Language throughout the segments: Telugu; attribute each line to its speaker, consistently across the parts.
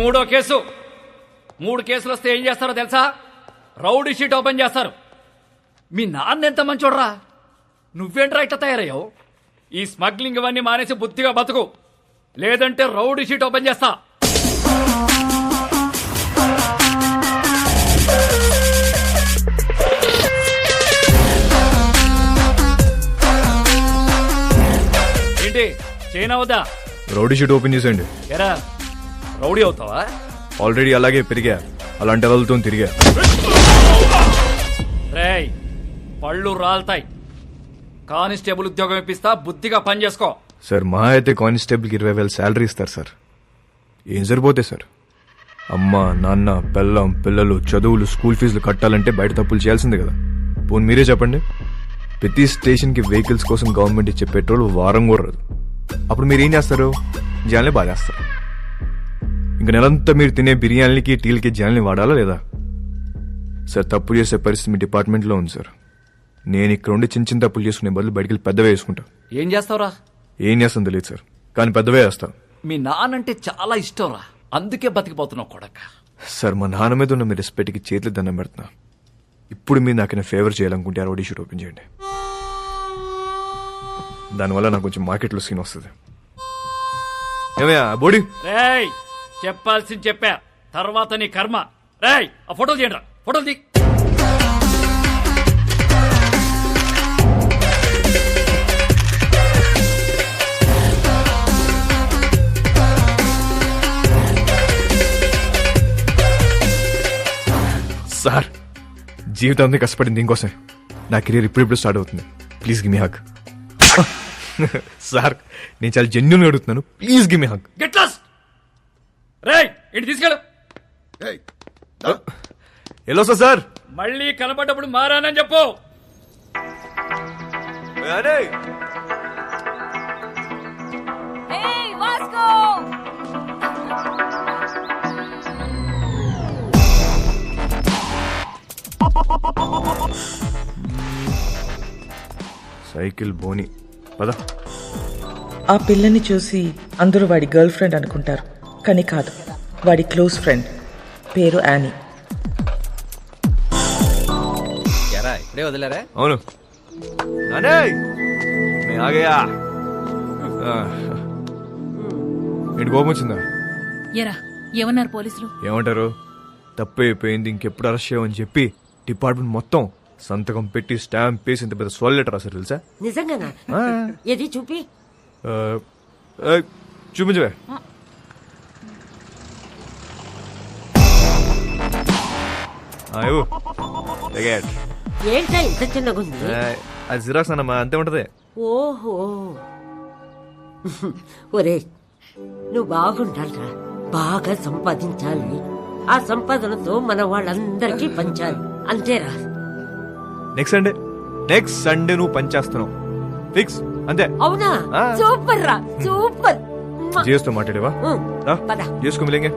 Speaker 1: మూడో కేసు. 3 కేసులు వస్తే ఏం చేస్తారో తెలుసా? రౌడీ షీట్ ఓపెన్ చేస్తారు. మీ నాన్న ఎంత మంచోడ్రా, నువ్వేంట్రా ఇట్లా తయారయ్యావు? ఈ స్మగ్లింగ్ ఇవన్నీ మానేసి బుద్ధిగా బతుకు, లేదంటే రౌడీ షీట్ ఓపెన్ చేస్తా. ఏంటి చైనా వద్దా?
Speaker 2: రౌడీ షీట్ ఓపెన్ చేసేయండి.
Speaker 1: ఎరా రౌడీ అవుతావా?
Speaker 2: ఆల్రెడీ అలాగే పెరిగా, అలాంటి వాళ్ళతో తిరిగా.
Speaker 1: రేయ్ పళ్ళు రాల్తాయి. కానిస్టేబుల్ ఉద్యోగం ఇప్పిస్తా, బుద్ధిగా పని చేసుకో.
Speaker 2: సార్ మా అయితే కానిస్టేబుల్కి 20,000 శాలరీ ఇస్తారు సార్. ఏం సరిపోతే సార్? అమ్మ నాన్న పెళ్ళం పిల్లలు చదువులు స్కూల్ ఫీజులు కట్టాలంటే బయట తప్పులు చేయాల్సిందే కదా. పోనీ మీరే చెప్పండి, ప్రతి స్టేషన్కి వెహికల్స్ కోసం గవర్నమెంట్ ఇచ్చే పెట్రోల్ వారం కూడా రాదు. అప్పుడు మీరు ఏం చేస్తారు? జనాల్ని బాధేస్తారు. ఇంక నెలంతా మీరు తినే బిర్యానీలకి టీలకి జనాల్ని వాడాలా లేదా? సార్ తప్పు చేసే పరిస్థితి మీ డిపార్ట్మెంట్లో ఉంది సార్. నేను ఇక్కడ ఉండి చిన్న చిన్న తప్పులు చేసుకునే బదులు బయటికి వెళ్ళి పెద్దవే వేసుకుంటా.
Speaker 1: ఏం చేస్తావురా?
Speaker 2: ఏం చేస్తాను తెలియదు సార్, కానీ పెద్దవే వేస్తా.
Speaker 1: మీ నానంటే చాలా ఇష్టంరా, అందుకే బతికిపోతున్నావు కొడక.
Speaker 2: సార్ మా నాన్న మీద ఉన్న మీ రెస్పెక్ట్కి చేతులు దండం పెడుతున్నా. ఇప్పుడు మీరు నాకు ఫేవర్ చేయాలనుకుంటే ఆ రౌడీ షీట్ ఓపెన్ చేయండి. దానివల్ల నాకు కొంచెం మార్కెట్లో సీన్ వస్తుంది. ఏమయ్యా బోడీ?
Speaker 1: రేయ్ చెప్పాల్సింది చెప్పా, తర్వాత నీ కర్మ. రేయ్ ఆ ఫోటోలు తీయండి రా, ఫోటోలు తీ.
Speaker 2: సార్ జీవితాన్ని కష్టపడింది దీనికోసం. నా కెరీర్ ఇప్పుడిప్పుడు స్టార్ట్ అవుతుంది. Please give me hug. Sir నేను చాలా జెన్యూన్గా అడుగుతున్నాను, please give me hug.
Speaker 1: Get lost. రేయ్ ఇంటి తీసుకెళ్ళు.
Speaker 2: ఎలా సార్?
Speaker 1: మళ్ళీ కనపడ్డప్పుడు మారానని చెప్పు.
Speaker 2: సైకిల్ బోని పద.
Speaker 3: ఆ పిల్లని చూసి అందరూ వాడి గర్ల్ ఫ్రెండ్ అనుకుంటారు, కానీ కాదు, వాడి క్లోజ్ ఫ్రెండ్. పేరు యానీ.
Speaker 4: ఇప్పుడే వదిలేరా?
Speaker 2: అవును. ఏంటి కోపం వచ్చిందా?
Speaker 5: ఎరా ఏమన్నారు పోలీసులు?
Speaker 2: ఏమంటారు? తప్పు అయిపోయింది, ఇంకెప్పుడు అరెస్ట్ చేయమని చెప్పి డిపార్ట్మెంట్ మొత్తం సంతకం పెట్టి స్టాంప్ వేసి ఇంత పెద్ద సోల్ లెటర్ రాశారు తెలుసా?
Speaker 6: నిజంగానా? ఏది చూపి.
Speaker 2: చూపించవే.
Speaker 6: ఏంటా ఇంత చిన్నగుంది?
Speaker 2: అది జిరాక్స్ అన్నమా, అంతే ఉంటది.
Speaker 6: ఓహో ఒరే నువ్వు బాగుండాలిరా, బాగా సంపాదించాలి. ఆ సంపాదనతో మన వాళ్ళందరికీ పంచాలి, అంతేరా.
Speaker 2: నెక్స్ట్ సండే నువ్వు పనిచేస్తున్నావు ఫిక్స్, అంతే.
Speaker 6: అవునా? సూపర్ రా, సూపర్.
Speaker 2: జియోస్తో మాట్లాడేవా? జియోస్కు మిలేంగే.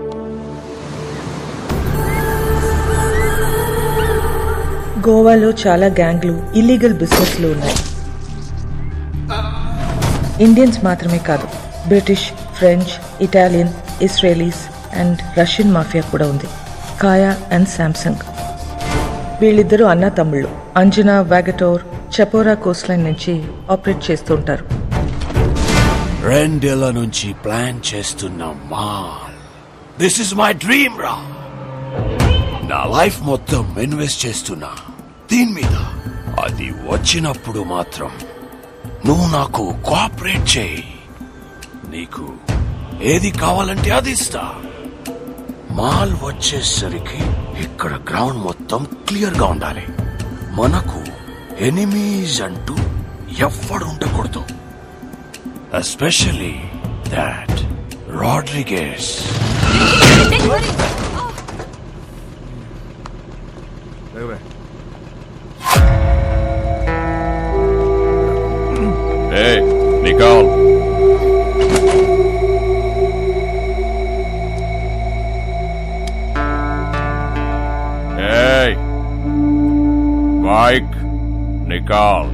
Speaker 3: గోవాలో చాలా గ్యాంగ్లు, ఇల్లీగల్ బిజినెస్లు ఉన్నాయి. ఇండియన్స్ మాత్రమే కాదు, British, French, Italian, Israelis and Russian mafia కూడా ఉంది. కాయా అండ్ శాంసంగ్. వీళ్ళిద్దరూ అన్నా తమ్ముళ్ళు. అంజనా వాగటోర్ చపోరా కోస్ట్ లైన్ నుంచి ఆపరేట్ చేస్తూ ఉంటారు.
Speaker 7: 2 ఏళ్ల నుంచి ప్లాన్ చేస్తున్న mall. This is my dream రా. నా లైఫ్ మొత్తం ఇన్వెస్ట్ చేస్తున్నా దీని మీద. అది వచ్చినప్పుడు మాత్రం నువ్వు నాకు కోఆపరేట్ చేయి. నీకు ఏది కావాలంటే అది ఇస్తా. మాల్ వచ్చేసరికి ఇక్కడ గ్రౌండ్ మొత్తం క్లియర్ గా ఉండాలి. మనకు ఎనిమీస్ అంటూ ఎవ్వడు ఉండకూడదు. Especially that Rodriguez.
Speaker 8: Hey, Nicole. Hey, Mike, Nicole.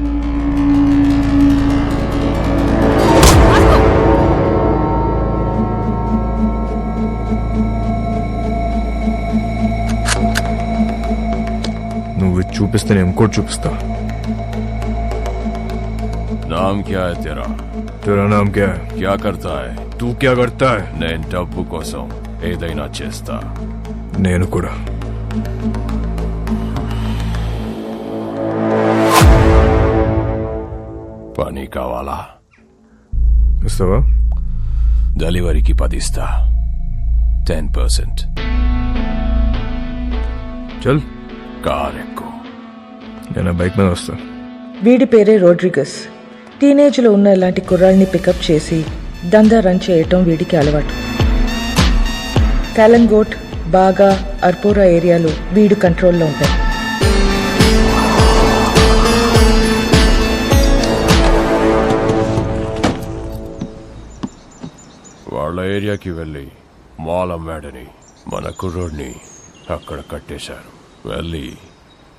Speaker 2: నువ్వు ఇది చూపిస్తే నేను ఇంకోటి చూపిస్తా.
Speaker 8: नाम क्या है तेरा?
Speaker 2: तेरा नाम क्या है?
Speaker 8: क्या करता है?
Speaker 2: तू क्या करता है?
Speaker 8: నేను డబ్బు కోసం ఏదైనా చేస్తా.
Speaker 2: నేను కూడా.
Speaker 8: పని కావాలా?
Speaker 2: ఇస్తావా?
Speaker 8: డెలివరీకి 10 ఇస్తా. 10%.
Speaker 2: చల్,
Speaker 8: కార్ ఎక్కు.
Speaker 2: నేను బైక్ మీద వస్తా.
Speaker 3: వీడి పేరే రోడ్రిగస్. టీనేజ్లో ఉన్న ఇలాంటి కుర్రాళ్ళని పికప్ చేసి దందా రన్ చేయటం వీడికి అలవాటు. కాలంగోట్, బాగా, అర్పోరా ఏరియాలు వీడు కంట్రోల్లో ఉంటాయి.
Speaker 8: వాళ్ళ ఏరియాకి వెళ్ళి మాల్ అమ్మాడని మన కుర్రోడ్ని అక్కడ కట్టేశారు. వెళ్ళి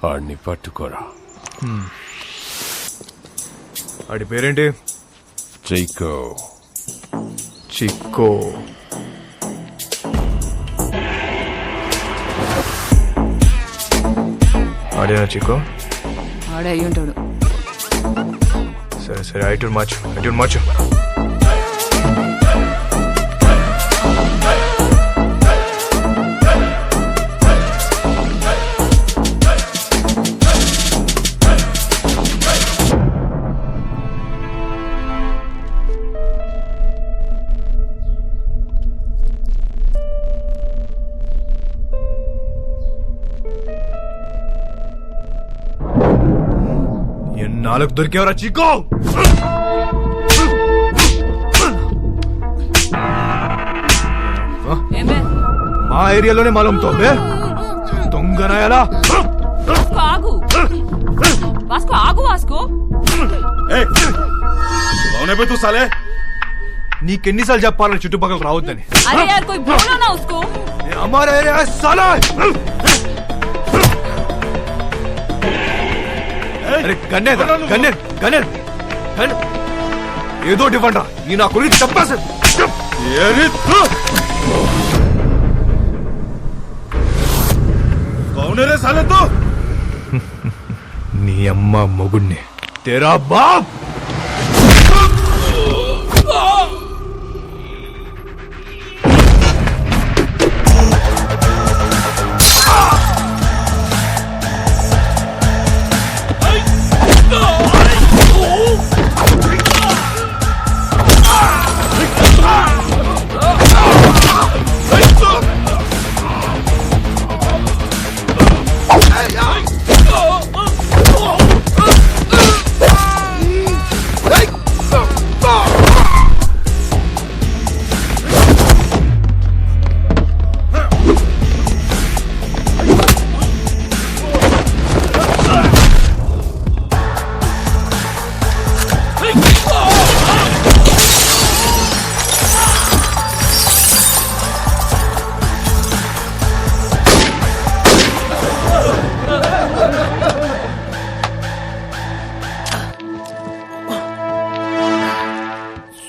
Speaker 8: వాడిని పట్టుకోరా.
Speaker 2: వాడి పేరేంటి?
Speaker 8: చైకో.
Speaker 2: చిక్కో. ఆడేనా చిక్కో?
Speaker 5: ఆడే అయ్యి ఉంటాడు.
Speaker 2: సరే సరే, ఐటూర్ మార్చు. ఎన్నాళ్ళకు దొరికేవరా చిక్కో?
Speaker 5: ఏమే
Speaker 2: మా ఏరియాలోనే మాలంతో దొంగనాయాలా?
Speaker 5: ఆగు వాస్కో, ఆగు వాస్కో.
Speaker 7: तू साले
Speaker 2: నీకెన్నిసార్లు చెప్పాలని చుట్టుపక్కల రావద్దని?
Speaker 5: అరే యార్ కోई बोलो ना उसको.
Speaker 2: हमारा एरिया है साला. అరే గన్నేర్ ఏదో ఇవ్వండి రా. ఈ నా గురించి చెప్పేసి నీ అమ్మ మొగుణ్ణి తెరా బాబ్.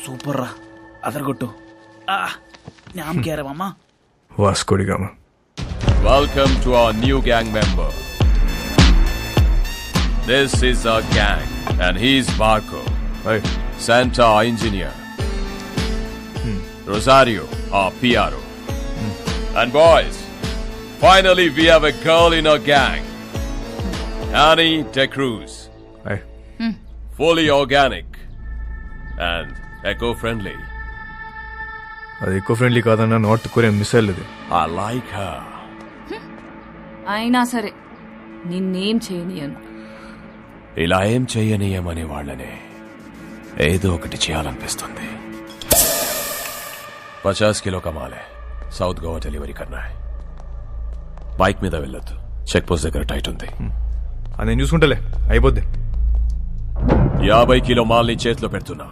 Speaker 9: సూపర్ రా, అదరగొట్టు. నామ్ క్యా రే మామా?
Speaker 2: Vasco da Gama.
Speaker 8: Welcome to our new gang member. This is our gang and he's Marco.
Speaker 2: Hey.
Speaker 8: Santa, our engineer. Rosario, our PRO. And boys, finally we have a girl in our gang. Annie De Cruz.
Speaker 2: Hey.
Speaker 8: Fully organic and eco-friendly.
Speaker 2: అది ఎకో ఫ్రెండ్లీ కాదన్నా, నార్త్ కొరియా మిసైల్ ఇది.
Speaker 8: I like her.
Speaker 5: అయినా సరే నిన్నేం చేయనియను.
Speaker 8: ఇలా ఏం చెయ్యనీయమనే వాళ్ళనే ఏదో ఒకటి చేయాలనిపిస్తుంది. 50 కిలో కమాలే. సౌత్ గోవా డెలివరీ కన్నా. బైక్ మీద వెళ్ళొద్దు, చెక్ పోస్ట్ దగ్గర టైట్ ఉంది.
Speaker 2: అది నేను చూసుకుంటలే, అయిపోద్ది.
Speaker 8: 50 కిలో మాల్ని చేతిలో పెడుతున్నా.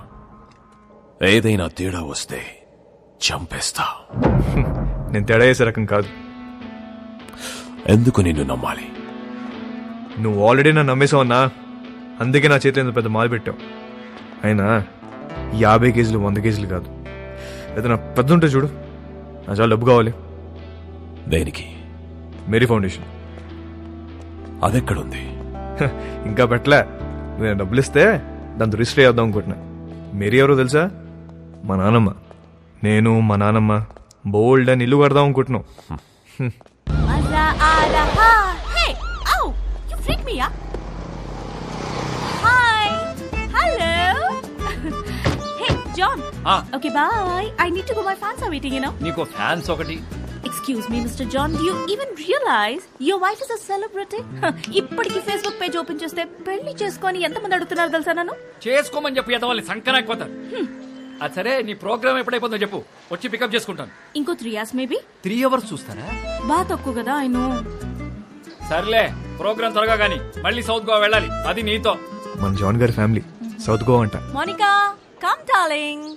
Speaker 8: ఏదైనా తేడా వస్తే చంపేస్తా.
Speaker 2: నేను తేడా చేసే రకం కాదు.
Speaker 8: ఎందుకు నిన్ను నమ్మాలి?
Speaker 2: నువ్వు ఆల్రెడీ నన్ను నమ్మేసావన్నా, అందుకే నా చేతిలో ఎంత పెద్ద మాల్ పెట్టావు. అయినా 50 కేజీలు 100 కేజీలు కాదు, ఏదైనా పెద్ద ఉంటే చూడు. నా చాలా డబ్బు కావాలి.
Speaker 8: దేనికి?
Speaker 2: Mary foundation.
Speaker 7: అదెక్కడుంది?
Speaker 2: ఇంకా పెట్టలే. నేను డబ్బులు ఇస్తే దాంతో రిజిస్టర్ చేద్దాం అనుకుంటున్నా. మేరీ ఎవరో తెలుసా? మా నాన్నమ్మ. నేను మా నాన్నమ్మ బోల్డ్ అని ఇల్లు కడదాం అనుకుంటున్నాం.
Speaker 6: మజా ఆ రహా హే oh you freak me up hi hello hey John okay bye I need to go my fans are waiting you know
Speaker 1: నీకు ఫ్యాన్స్ ఒకటి.
Speaker 6: Excuse me mister John do you even realize your wife is a celebrity ఇప్పటికి ఫేస్బుక్ పేజ్ ఓపెన్ చేస్తే పెళ్లి చేసుకొని ఎంతమంది అడుగుతున్నారు తెలుసా నన్ను
Speaker 1: చేసుకోమని చెప్పి ఎదవాలి సంకరాకపోతారు. అది సరే, నీ ప్రోగ్రామ్ ఎప్పుడైపోతుందో చెప్పు, వచ్చి పికప్ చేసుకుంటాను.
Speaker 6: ఇంకో 3 hours మేబీ.
Speaker 1: 3 hours చూస్తారా?
Speaker 6: బాగా తక్కువ కదా ఐ నో.
Speaker 1: సర్లే, ప్రోగ్రామ్ త్వరగా గానీ మళ్ళీ సౌత్ గోవా వెళ్ళాలి, అది నీతో.
Speaker 2: మన జాన్ గారి ఫ్యామిలీ సౌత్ గోవా అంట.
Speaker 6: Monica come darling.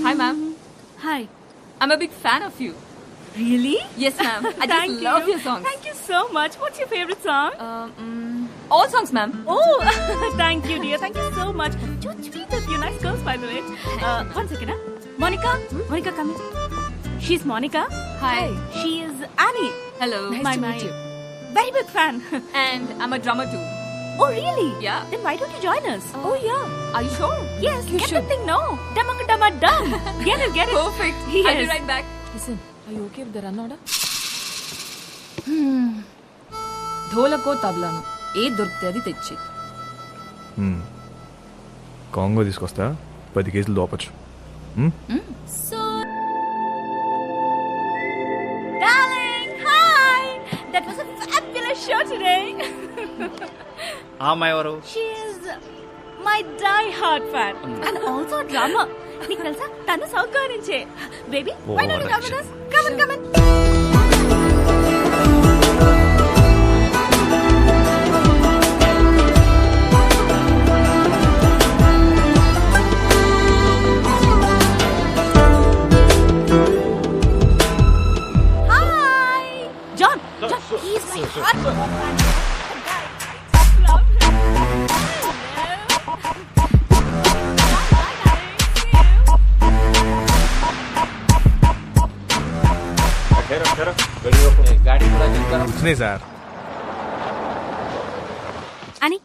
Speaker 5: Hi, ma'am.
Speaker 6: Hi.
Speaker 5: I'm a big fan of you.
Speaker 6: Really?
Speaker 5: Yes, ma'am. I just
Speaker 6: Thank
Speaker 5: love
Speaker 6: you.
Speaker 5: your songs.
Speaker 6: Thank you so much. What's your favorite song?
Speaker 5: All songs, ma'am.
Speaker 6: Oh, thank you, dear. Thank you so much. So sweet of you. Nice girls, by the way. One second, huh? Monica? Monica, come here. She's Monica.
Speaker 5: Hi.
Speaker 6: She is Annie.
Speaker 5: Hello.
Speaker 6: My very big fan.
Speaker 5: And I'm a drummer too.
Speaker 6: Oh, really?
Speaker 5: Yeah.
Speaker 6: Then why don't you join us? Oh, yeah.
Speaker 5: Are you sure?
Speaker 6: Yes,
Speaker 5: You
Speaker 6: get
Speaker 5: should.
Speaker 6: the thing, no. Dumma dum. Get it, get it.
Speaker 5: Perfect.
Speaker 6: Yes.
Speaker 5: I'll be right back.
Speaker 10: Listen, are you okay with the run order?
Speaker 5: ధోలకో తబలాను ఏ దొరికితే అది తెచ్చి.
Speaker 2: కాంగో తీసుకొస్తా, 10 కేజీలు దోపచ్చు.
Speaker 6: So, darling, hi. That was a fabulous show today.
Speaker 1: ఆ అమ్మాయి ఎవరు?
Speaker 6: She is my die-hard fan and also a drummer. నీకు తెలుసా తను సౌత్ గోవా నుంచే. Baby, why don't you come with us? Come on. Hi, John, he's my hardcore fan. Love him.
Speaker 4: गाड़ी थोड़ा चलता
Speaker 2: कुछ नहीं sir.
Speaker 6: Annie,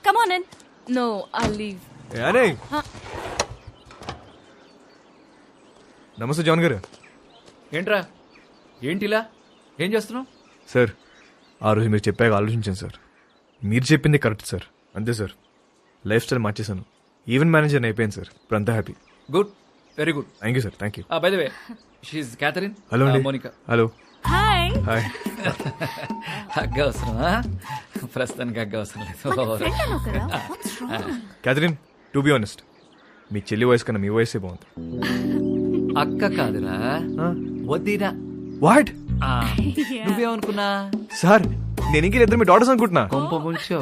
Speaker 6: come on in.
Speaker 5: No, I'll leave.
Speaker 2: అనే నమస్తే జాన్ గారు.
Speaker 1: ఏంట్రా, ఏంటిలా ఏం చేస్తున్నావు?
Speaker 2: సార్, ఆ రోజు మీరు చెప్పాక ఆలోచించాను సార్. మీరు చెప్పింది కరెక్ట్ సార్. అంతే సార్, లైఫ్ స్టైల్ మార్చేశాను. ఈవెంట్ మేనేజర్ అయిపోయాను సార్. ఇప్పుడు అంతా happy.
Speaker 1: Good, very good.
Speaker 2: Thank you sir. Thank you.
Speaker 1: By the way, షీఈ్ క్యాథరిన్.
Speaker 2: హలో అండి.
Speaker 1: మోనికా.
Speaker 2: హలో.
Speaker 6: Hi.
Speaker 2: హాయ్.
Speaker 1: హగ్గ అవసరమా? ప్రస్తుతానికి హగ్గ అవసరం లేదు.
Speaker 6: What's wrong?
Speaker 2: Catherine, to be honest, మీ చెల్లి వయసు కన్నా మీ వయసే బాగుంది.
Speaker 1: అక్క కాదురా, వద్దిరా.
Speaker 2: వాట్?
Speaker 1: నువ్వేమనుకున్నా?
Speaker 2: సార్, నేను ఇంక ఇద్దరు మీ డాటర్స్ అనుకుంటున్నా.
Speaker 1: కొంప ముంచో.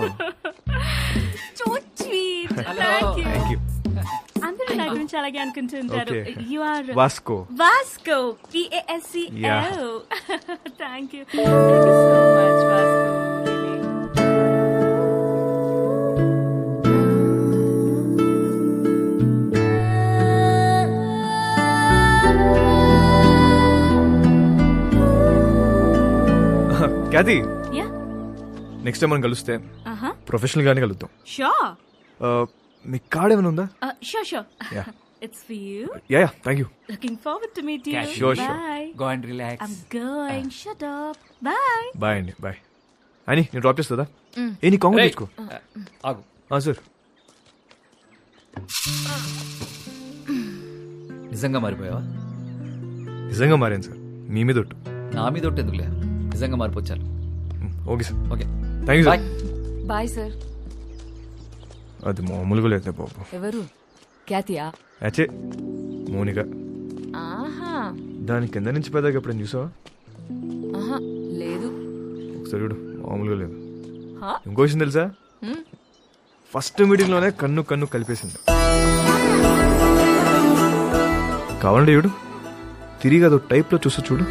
Speaker 6: So sweet.
Speaker 1: Hello.
Speaker 2: Thank you.
Speaker 6: అందరూ నా గురించి అలాగే అనుకుంటుంటారు.
Speaker 2: Okay.
Speaker 6: You are
Speaker 2: Vasco.
Speaker 6: Vasco. Vasco.
Speaker 2: Yeah.
Speaker 6: Thank you. Thank you so much, Vasco. Really.
Speaker 2: Khyati,
Speaker 6: Yeah.
Speaker 2: Next time మనం కలిస్తే
Speaker 6: Uh-huh.
Speaker 2: ప్రొఫెషనల్ గానే కలుద్దాం.
Speaker 6: Sure.
Speaker 2: మీ కార్డ్ ఏమైనా ఉందా?
Speaker 6: Sure.
Speaker 2: Yeah.
Speaker 6: It's for you.
Speaker 2: Yeah, thank you.
Speaker 6: Looking forward to meet you.
Speaker 1: Yeah,
Speaker 2: sure.
Speaker 6: Bye.
Speaker 1: Go and relax.
Speaker 6: I'm going. Shut up. Bye.
Speaker 2: Bye అండి. బాయ్. అని నేను డ్రాప్ చేస్తుందా? ఏ నీ కాంగ్రెస్ తెచ్చుకో.
Speaker 1: ఆగు.
Speaker 2: సార్,
Speaker 1: నిజంగా మారిపోయావా?
Speaker 2: నిజంగా మారాను సార్. మీ మీద ఒట్టు.
Speaker 1: నా మీద ఒట్టు ఎందుకులే, నిజంగా మారిపోచాను.
Speaker 2: Okay sir.
Speaker 1: Okay,
Speaker 2: thank you
Speaker 1: bye.
Speaker 2: Sir.
Speaker 5: Bye sir.
Speaker 2: అది మామూలుగా లేదు బాబు.
Speaker 5: ఎవరు? క్యాతియా?
Speaker 2: అచ్చే, మోనిక. దాని కింద నుంచి పెద్దగా ఎప్పుడైనా చూసావా?
Speaker 5: ఆహా లేదు.
Speaker 2: ఒకసారి చూడు, మామూలుగా లేదు.
Speaker 5: హా?
Speaker 2: ఇంకో విషయం తెలుసా? ఫస్ట్ మీటింగ్ లోనే కన్ను కన్ను కలిపేసింది. కావాలంటే చూడు, తిరిగి అదో టైప్ లో చూస్తూ చూడు.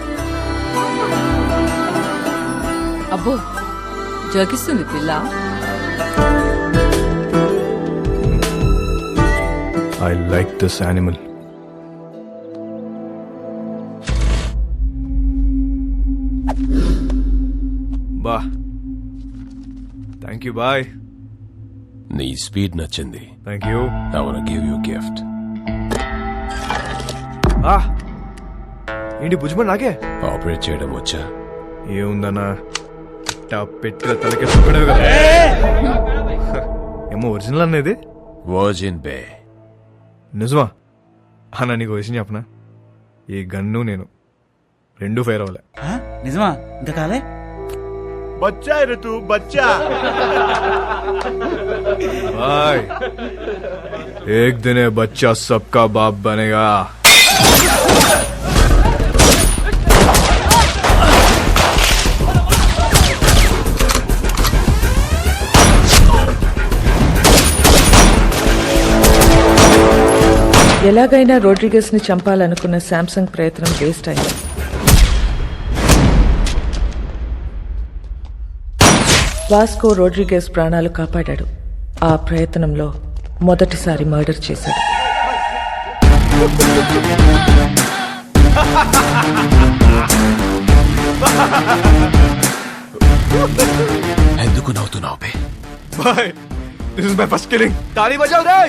Speaker 5: అబ్బో జోకిస్తుంది పిల్ల.
Speaker 2: I like this animal. బా, థ్యాంక్ యూ. బాయ్.
Speaker 8: నీ స్పీడ్ నచ్చింది.
Speaker 2: Thank you.
Speaker 8: I wanna give you a gift.
Speaker 2: ఏంటి భుజ్మన్ నాకే
Speaker 8: ఆపరేట్ చేయడం వచ్చా?
Speaker 2: ఏముందన్నా, పెట్టిన తలకే సుక్కడమే కదా. ఏమో ఒరిజినల్ అనేది
Speaker 8: వర్జిన్ బే.
Speaker 2: నిజమా అన్న? నీకు విషయం చెప్పనా, ఈ గన్ను నేను రెండు ఫైర్ అవ్వలే.
Speaker 9: నిజమా? ఇంకా కాలే?
Speaker 7: బచ్చా ఋతు బచ్చా.
Speaker 2: भाई एक दिन ये बच्चा सबका बाप बनेगा.
Speaker 3: ఎలాగైనా రోడ్రిగస్ ని చంపాలనుకున్న శాంసంగ్ ప్రయత్నం వేస్ట్ అయింది. వాస్కో రోడ్రిగస్ ప్రాణాలు కాపాడాడు. ఆ ప్రయత్నంలో మొదటిసారి మర్డర్ చేశాడు.
Speaker 8: ఎందుకు నవ్వుతున్నావు బే?
Speaker 2: Bye. This is my first killing. ताली बजाओ रे.